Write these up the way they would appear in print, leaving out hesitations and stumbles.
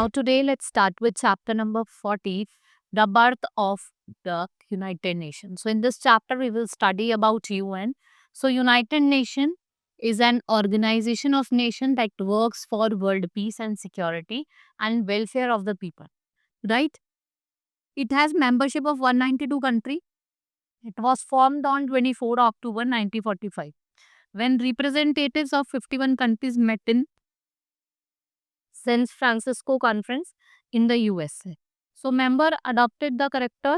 Now, today, let's start with chapter number 40, the birth of the United Nations. So, in this chapter, we will study about UN. So, United Nation is an organization of nations that works for world peace and security and welfare of the people. Right? It has membership of 192 countries. It was formed on 24 October 1945 when representatives of 51 countries met in San Francisco Conference in the USA. So, member adopted the character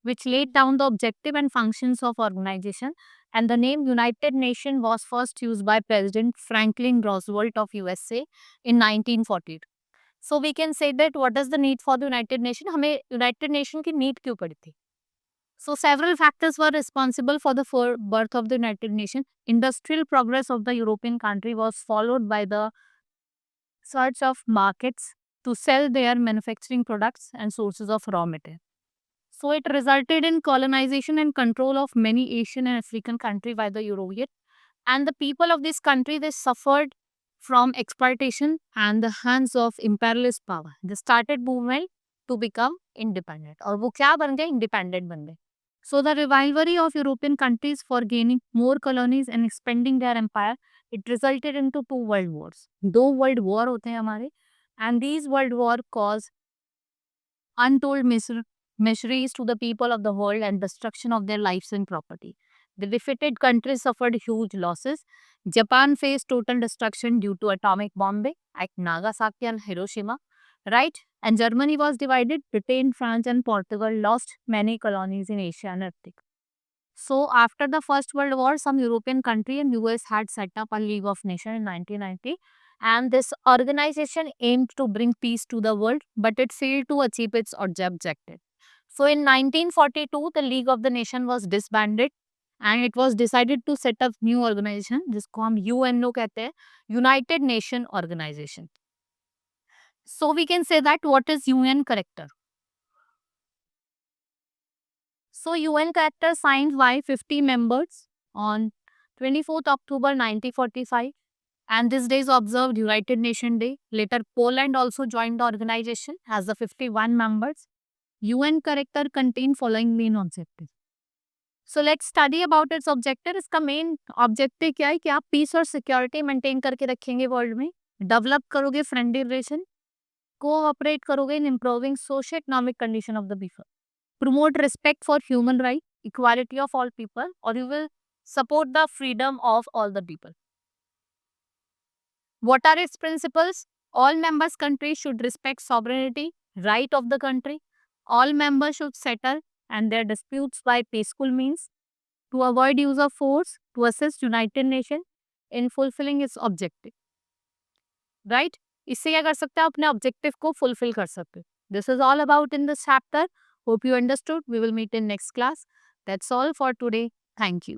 which laid down the objective and functions of organization, and the name United Nations was first used by President Franklin Roosevelt of USA in 1940. So we can say that what is the need for the United Nation? हमें United Nation की need क्यों पड़ी थी? So several factors were responsible for the birth of the United Nations. Industrial progress of the European country was followed by the search of markets to sell their manufacturing products and sources of raw material. So it resulted in colonization and control of many Asian and African countries by the European. And the people of this country, they suffered from exploitation and the hands of imperialist power. They started movement to become independent. और वो क्या बन गए? Independent बन गए. So the rivalry of European countries for gaining more colonies and expanding their empire, it resulted into two world wars. दो world war होते हैं हमारे, and these world war caused untold miseries to the people of the world and destruction of their lives and property. The defeated countries suffered huge losses. Japan faced total destruction due to atomic bombing at Nagasaki and Hiroshima, right? And Germany was divided. Britain, France, and Portugal lost many colonies in Asia and Arctic. So, after the First World War, some European country and US had set up a League of Nations in 1990, and this organization aimed to bring peace to the world, but it failed to achieve its objective. So, in 1942, the League of the Nation was disbanded, and it was decided to set up new organization, जिसको हम UNO कहते हैं, United Nation Organization. So, we can say that what is UN character? So, UN character signed by 50 members on 24th October 1945, and this day is observed United Nation Day. Later, Poland also joined the organization as the 51 members. UN character contain following main objectives. So let's study about its objective. इसका main objective क्या है कि आप peace और security maintain करके रखेंगे world में, develop करोगे friendly relation, cooperate करोगे in improving socio-economic condition of the people, promote respect for human rights, equality of all people, or you will support the freedom of all the people. What are its principles? All members countries should respect sovereignty, right of the country. All members should settle and their disputes by peaceful means to avoid use of force to assist United Nations in fulfilling its objective. Right? इससे क्या कर सकते हैं? अपने objective को fulfill कर सकते हैं. This is all about in this chapter. Hope you understood. We will meet in next class. That's all for today. Thank you.